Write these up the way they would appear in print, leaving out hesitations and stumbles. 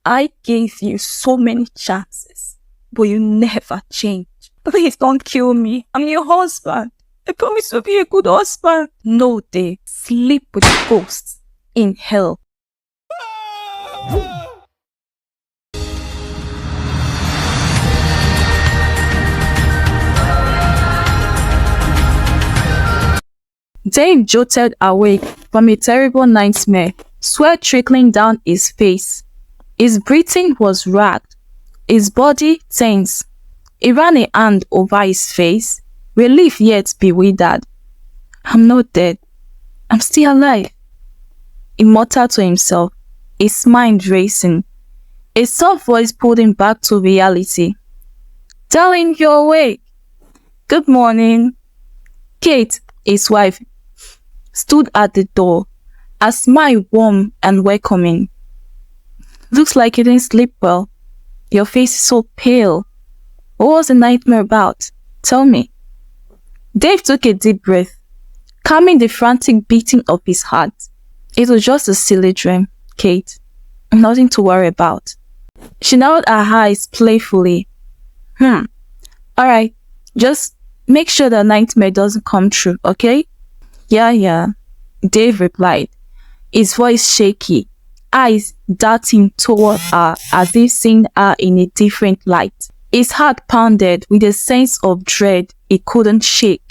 I gave you so many chances, but you never changed. Please don't kill me. I'm your husband. I promise to be a good husband. No, Dave. Sleep with ghosts in hell. Dave jolted awake from a terrible nightmare, sweat trickling down his face. His breathing was ragged, his body tense. He ran a hand over his face, relief yet bewildered. I'm not dead. I'm still alive. He muttered to himself, his mind racing. A soft voice pulled him back to reality. Darling, you're awake. Good morning. Kate, his wife, stood at the door, her smile warm and welcoming. Looks like you didn't sleep well. Your face is so pale. What was the nightmare about? Tell me. Dave took a deep breath, calming the frantic beating of his heart. It was just a silly dream, Kate. Nothing to worry about. She narrowed her eyes playfully. Alright, just make sure the nightmare doesn't come true, okay? Yeah, Dave replied, his voice shaky, eyes darting toward her as if seeing her in a different light. His heart pounded with a sense of dread he couldn't shake.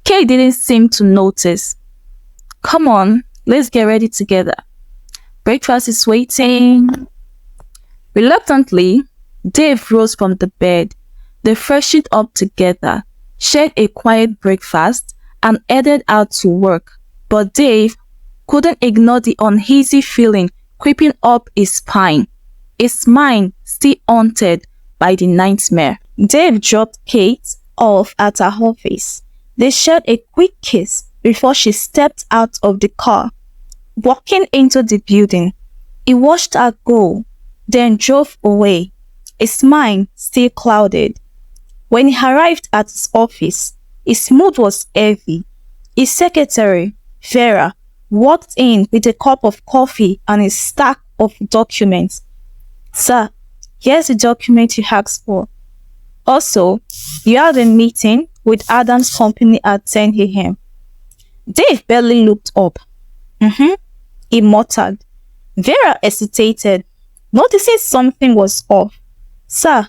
Kate didn't seem to notice. Come on, let's get ready together. Breakfast is waiting. Reluctantly, Dave rose from the bed. They freshened up together, shared a quiet breakfast, and headed out to work. But Dave couldn't ignore the uneasy feeling creeping up his spine, his mind still haunted by the nightmare. Dave dropped Kate off at her office. They shared a quick kiss before she stepped out of the car. Walking into the building, he watched her go, then drove away, his mind still clouded. When he arrived at his office, his mood was heavy. His secretary, Vera, walked in with a cup of coffee and a stack of documents. Sir, here's the document you asked for. Also, you had a meeting with Adam's company at 10 a.m. Dave barely looked up. He muttered. Vera hesitated, noticing something was off. Sir,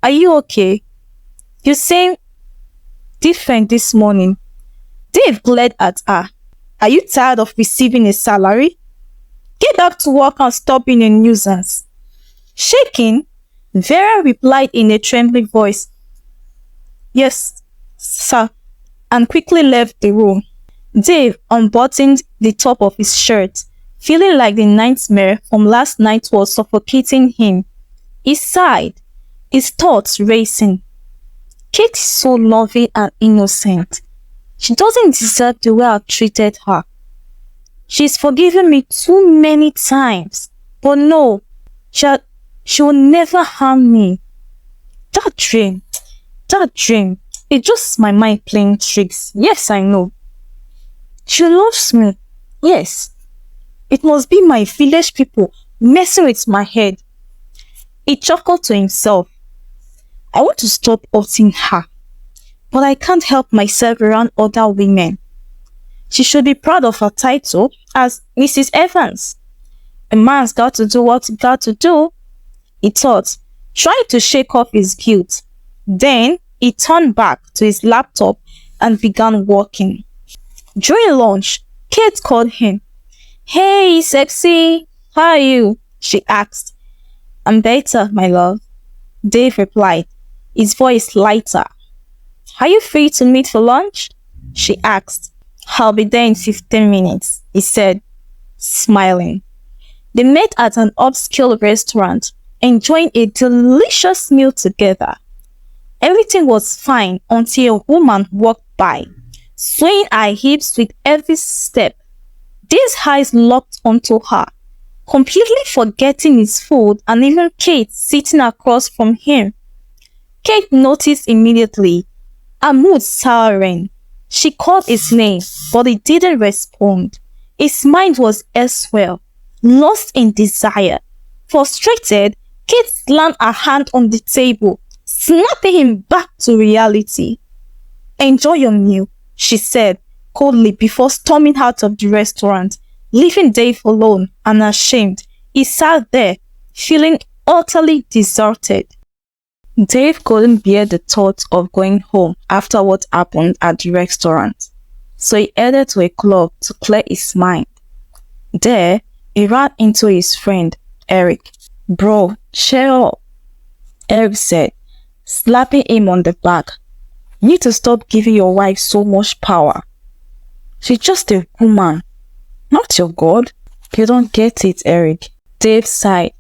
are you okay? You seem different this morning. Dave glared at her. Are you tired of receiving a salary? Get back to work and stop being a nuisance. Shaking, Vera replied in a trembling voice, Yes, sir, and quickly left the room. Dave unbuttoned the top of his shirt, feeling like the nightmare from last night was suffocating him. He sighed, his thoughts racing. Kate is so loving and innocent. She doesn't deserve the way I've treated her. She's forgiven me too many times. But no, she will never harm me. That dream, it's just my mind playing tricks. Yes, I know. She loves me. Yes. It must be my village people messing with my head. He chuckled to himself. I want to stop hurting her, but I can't help myself around other women. She should be proud of her title as Mrs. Evans. A man's got to do what he got to do, he thought, trying to shake off his guilt. Then he turned back to his laptop and began working. During lunch, Kate called him. Hey, sexy, how are you? She asked. I'm better, my love, Dave replied, his voice lighter. Are you free to meet for lunch? She asked. I'll be there in 15 minutes, he said, smiling. They met at an upscale restaurant, enjoying a delicious meal together. Everything was fine until a woman walked by, swaying her hips with every step. Dave's eyes locked onto her, completely forgetting his food and even Kate sitting across from him. Kate noticed immediately, her mood souring. She called his name, but he didn't respond. His mind was elsewhere, lost in desire. Frustrated, Kate slammed her hand on the table, snapping him back to reality. "Enjoy your meal," she said coldly before storming out of the restaurant, leaving Dave alone and ashamed. He sat there, feeling utterly deserted. Dave couldn't bear the thought of going home after what happened at the restaurant, so he headed to a club to clear his mind. There, he ran into his friend, Eric. "Bro, cheer up," Eric said, slapping him on the back. "You need to stop giving your wife so much power. She's just a woman, not your god." "You don't get it, Eric," Dave sighed.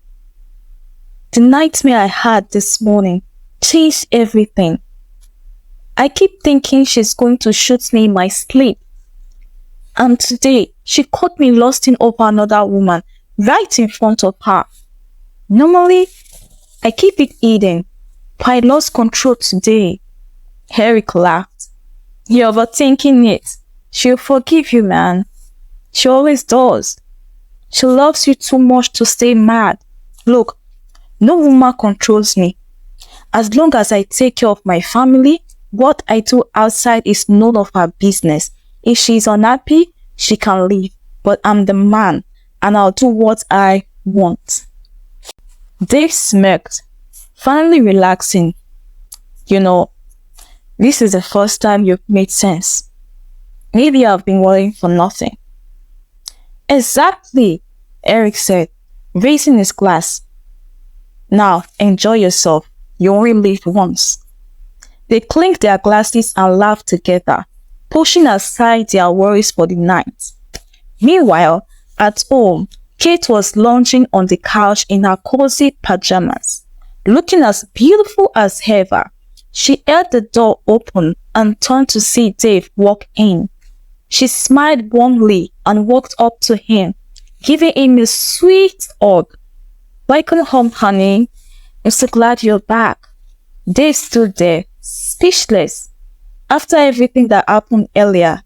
"The nightmare I had this morning changed everything. I keep thinking she's going to shoot me in my sleep. And today, she caught me lusting over another woman right in front of her. Normally, I keep it hidden, but I lost control today." Eric laughed. "You're overthinking it. She'll forgive you, man. She always does. She loves you too much to stay mad. Look, no woman controls me. As long as I take care of my family, what I do outside is none of her business. If she's unhappy, she can leave. But I'm the man, and I'll do what I want." Dave smirked, finally relaxing. "You know, this is the first time you've made sense. Maybe I've been worrying for nothing." "Exactly," Eric said, raising his glass. "Now, enjoy yourself. You only live once." They clinked their glasses and laughed together, pushing aside their worries for the night. Meanwhile, at home, Kate was lounging on the couch in her cozy pajamas, looking as beautiful as ever. She held the door open and turned to see Dave walk in. She smiled warmly and walked up to him, giving him a sweet hug. "Welcome home, honey. I'm so glad you're back." Dave stood there, speechless. After everything that happened earlier,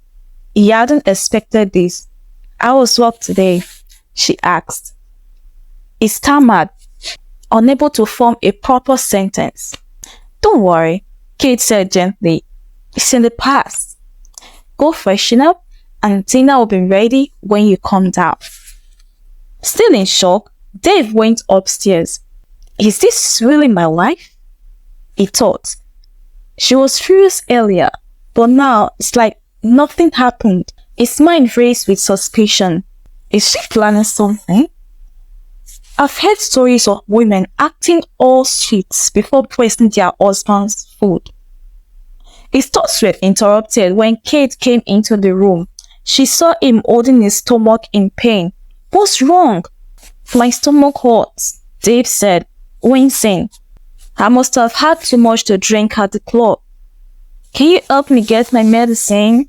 he hadn't expected this. "How was work today?" she asked. He stammered, unable to form a proper sentence. "Don't worry," Kate said gently. "It's in the past. Go freshen up and dinner will be ready when you come down." Still in shock, Dave went upstairs. "Is this really my wife?" he thought. She was furious earlier, but now it's like nothing happened. His mind raced with suspicion. Is she planning something? I've heard stories of women acting all sweet before praising their husband's food. His thoughts were interrupted when Kate came into the room. She saw him holding his stomach in pain. "What's wrong?" "My stomach hurts," Dave said, wincing. "I must have had too much to drink at the club. Can you help me get my medicine?"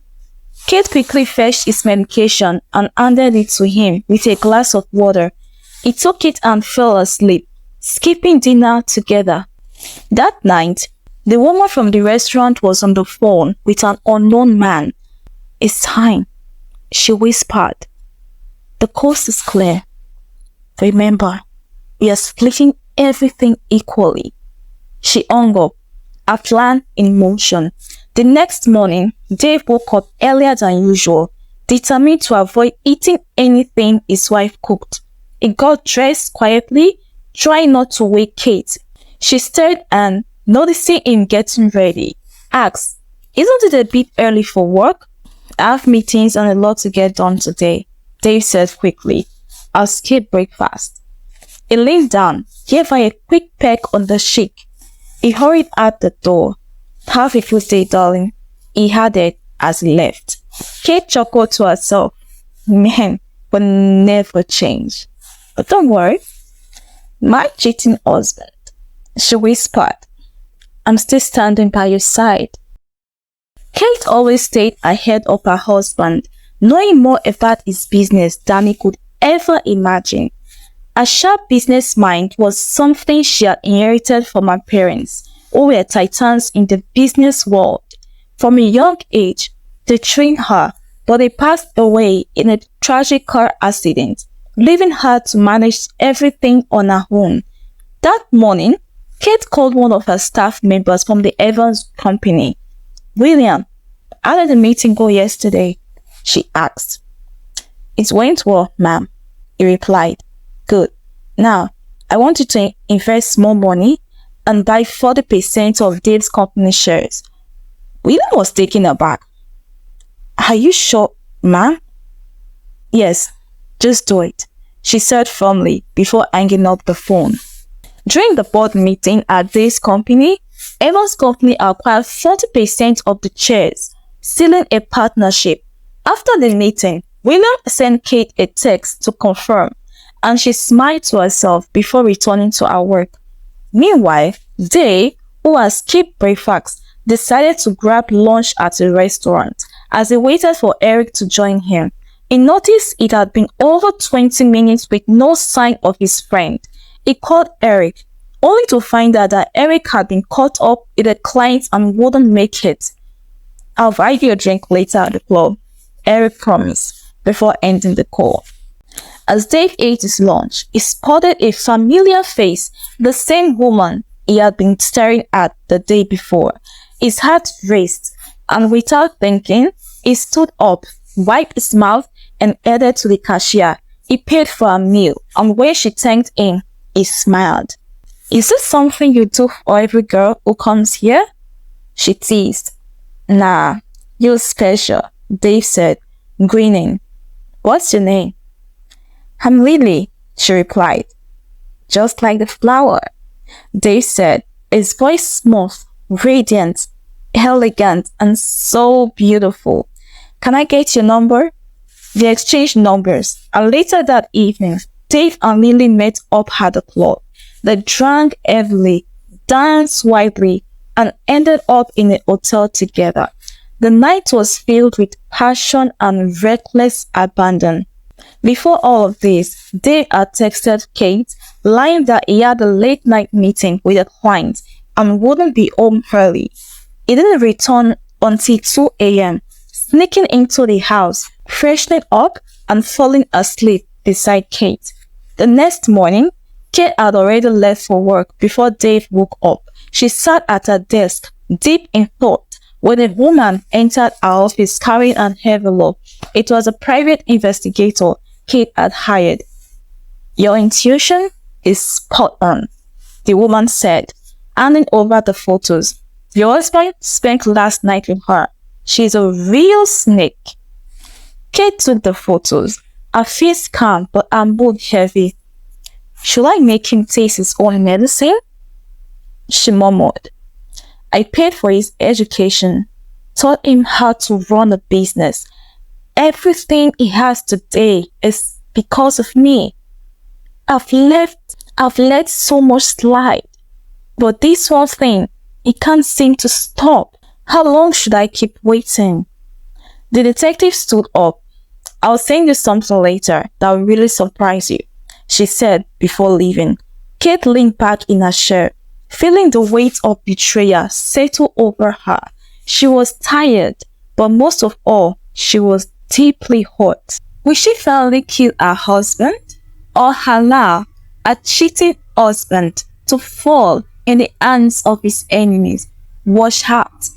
Kate quickly fetched his medication and handed it to him with a glass of water. He took it and fell asleep, skipping dinner together. That night, the woman from the restaurant was on the phone with an unknown man. "It's time," she whispered. "The coast is clear. Remember, we are splitting everything equally." She hung up, a plan in motion. The next morning, Dave woke up earlier than usual, determined to avoid eating anything his wife cooked. He got dressed quietly, trying not to wake Kate. She stirred and, noticing him getting ready, asked, "Isn't it a bit early for work?" "I have meetings and a lot to get done today," Dave said quickly. "I'll skip breakfast." He leaned down, gave her a quick peck on the cheek. He hurried out the door. "Have a good day, darling," he added as he left. Kate chuckled to herself. Men will never change. But don't worry. "My cheating husband," she whispered. "I'm still standing by your side." Kate always stayed ahead of her husband, knowing more about his business than he could ever imagine. A sharp business mind was something she had inherited from her parents, who were titans in the business world. From a young age, they trained her, but they passed away in a tragic car accident, leaving her to manage everything on her own. That morning, Kate called one of her staff members from the Evans company. "William, how did the meeting go yesterday?" she asked. "It went well, ma'am," he replied. "Good. Now, I want you to invest small money and buy 40% of Dave's company shares." William was taken aback. "Are you sure, ma'am?" "Yes, just do it," she said firmly before hanging up the phone. During the board meeting at Dave's company, Evans' company acquired 40% of the shares, sealing a partnership. After the meeting, William sent Kate a text to confirm, and she smiled to herself before returning to her work. Meanwhile, Dave, who had skipped breakfast, decided to grab lunch at a restaurant. As he waited for Eric to join him, he noticed it had been over 20 minutes with no sign of his friend. He called Eric, only to find out that Eric had been caught up with a client and wouldn't make it. "I'll buy you a drink later at the club," Eric promised, before ending the call. As Dave ate his lunch, he spotted a familiar face, the same woman he had been staring at the day before. His heart raced, and without thinking, he stood up, wiped his mouth, and headed to the cashier. He paid for a meal, and when she thanked him, he smiled. "Is this something you do for every girl who comes here?" she teased. "Nah, you're special," Dave said, grinning. "What's your name?" "I'm Lily," she replied. "Just like the flower," Dave said, his voice smooth, radiant, elegant, and so beautiful. "Can I get your number?" They exchanged numbers, and later that evening, Dave and Lily met up at the club. They drank heavily, danced wildly, and ended up in a hotel together. The night was filled with passion and reckless abandon. Before all of this, Dave had texted Kate, lying that he had a late-night meeting with a client and wouldn't be home early. He didn't return until 2 a.m., sneaking into the house, freshening up, and falling asleep beside Kate. The next morning, Kate had already left for work before Dave woke up. She sat at her desk, deep in thought, when a woman entered her office carrying an envelope. It was a private investigator Kate had hired. "Your intuition is spot on," the woman said, handing over the photos. "Your husband spent last night with her. She's a real snake." Kate took the photos, her face calm but her mood heavy. "Should I make him taste his own medicine?" she murmured. "I paid for his education, taught him how to run a business. Everything he has today is because of me. I've let so much slide. But this one thing, he can't seem to stop. How long should I keep waiting?" The detective stood up. "I'll send you something later that will really surprise you," she said before leaving. Kate leaned back in her chair, feeling the weight of betrayal settle over her. She was tired, but most of all, she was deeply hurt. Will she finally kill her husband, or allow a cheating husband to fall in the hands of his enemies? Watch out.